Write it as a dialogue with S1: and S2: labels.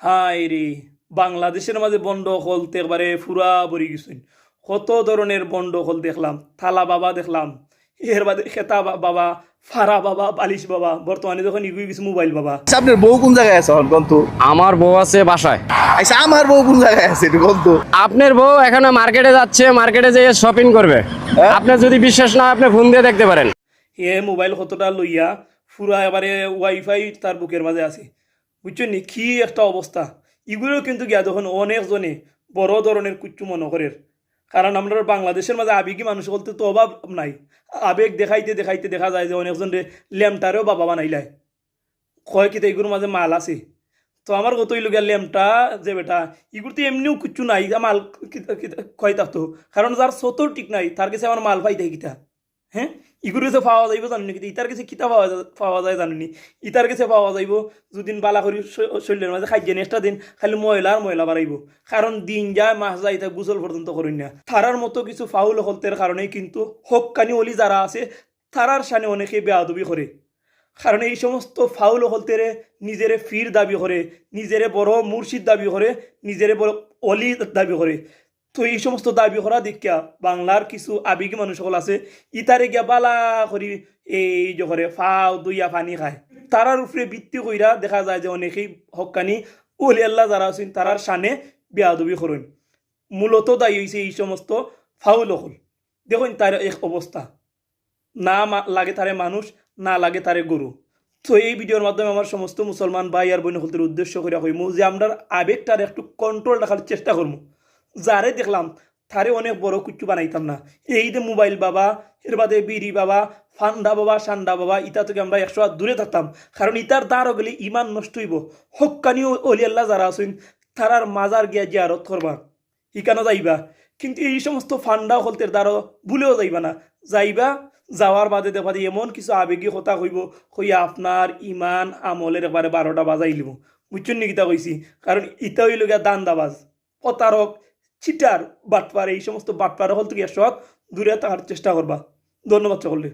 S1: High রে, বাংলাদেশের মাঝে বন্ডখোল তো একবারে ফুরা ভরি গেছেন। কত ধরনের বন্ডখোল দেখলাম, থালা বাবা দেখলাম, এর বাদে খেতা বাবা, ফাড়া বাবা, বালিশ বাবা, বর্তমানে যখন ইগুই গেছে মোবাইল বাবা।
S2: আচ্ছা, আপনার বউ কোন জায়গায় আছে এখন কন্ত?
S3: আমার বউ আছে বাসায়।
S2: আচ্ছা, আমার বউ কোন জায়গায় আছে একটু কন্ত?
S3: আপনার বউ এখানে মার্কেটে যাচ্ছে, মার্কেটে যেয়ে শপিং করবে।
S2: হ্যাঁ?
S3: আপনার যদি বিশ্বাস না হয় আপনি ফোন দিয়ে দেখতে পারেন।
S1: এ মোবাইল কতটা লইয়া ফুরা এবারে ওয়াইফাই তার বুকের মাঝে আছে, বুঝছেন নি কি একটা অবস্থা। এগুলো কিন্তু গিয়া যখন অনেকজনে বড় ধরনের কুচ্ছু মনে করে, কারণ আমরা বাংলাদেশের মাঝে আবেগী মানুষ বলতে তো অভাব নাই। আবেগ দেখাইতে দেখাইতে দেখা যায় যে অনেকজন ল্যামটারেও বাবা বানাইলায়, কয় কিতা এগুলোর মাঝে মাল আছে। তো আমার কতই লোকের ল্যামটা যে বেটা এগুলো তো এমনিও কিচ্ছু নাই, মাল কয় থাকতো, কারণ যার সতর ঠিক নাই তার কাছে আমার মাল পাইতে কিতা। হ্যাঁ, ইগুর কাছে পাওয়া যাইব জানি কিন্তু ইতার কাছে কিতা পাওয়া যায় জানি। ইতার কাছে পাওয়া যাইব যদিন বালা করি শরীরের মাঝে খাইয়ে নেক্সটা দিন খালি ময়লা আর ময়লা বাড়াইব, কারণ দিন যায় মাস যায় তা গুসল পর্যন্ত করেন না। তারার মতো কিছু ফাউল হলতের কারণে কিন্তু হক্কানি অলি যারা আছে তারার সামনে অনেকে বেয়াদবি করে, কারণ এই সমস্ত ফাউল হলতেরে নিজেরে ফির দাবি করে, নিজেরে বড় মুর্শিদ দাবি করে, নিজেরে বড় অলি দাবি করে। তো এই সমস্ত দাবি করা দীক্ষা বাংলার কিছু আবেগী মানুষ সকল আছে, ইতারে গিয়া বালা করি এই যে করে ফাও দুইয়া পানি খায়। তারার উপরে ভিত্তি কইরা দেখা যায় যে অনেকেই হক্কানি ওলি আল্লাহ যারা আছেন তারার সানে বেয়াদবি করেন। মূলত দায়ী হয়েছে এই সমস্ত ফাউল হল। দেখুন তার এক অবস্থা, না লাগে তারে মানুষ, না লাগে তারে গরু। তো এই ভিডিওর মাধ্যমে আমার সমস্ত মুসলমান ভাই আর বোন হলতে উদ্দেশ্য করে হইমু যে আমরা আবেগটার একটু কন্ট্রোল রাখার চেষ্টা করবো। যারে দেখলাম তারে অনেক বড় কুচ্ছু বানাইতাম না। এই যে মোবাইল বাবা, এর বাদে বিড়ি বাবা, ফান্ডা বাবা, সান্ডা বাবা, ইটা থেকে আমরা 100 হাত দূরে থাকতাম, কারণ ইটার দ্বারা গেলে ইমান নষ্ট হইব। হক্কানি অলি আল্লাহ যারা আছেন তারার মাজার গিয়া জিয়ারত করবা, ইকানো যাইবা, কিন্তু এই সমস্ত ফান্ডা হলতের দ্বারা ভুলেও যাইবা না। যাইবা, যাওয়ার বাদে দেখা দিয়ে এমন কিছু আবেগী কথা হইব, হইয়া আপনার ইমান আমলের একবারে 12টা বাজাই লিব। বুঝছেন নি কিতা কইছি? কারণ ইটা হইল গিয়া দান্দাবাজ, প্রতারক, চিটার, বাটপার, এই সমস্ত বাটপার হল থেকে সব দূরে থাকার চেষ্টা করবা। ধন্যবাদ সকলকে।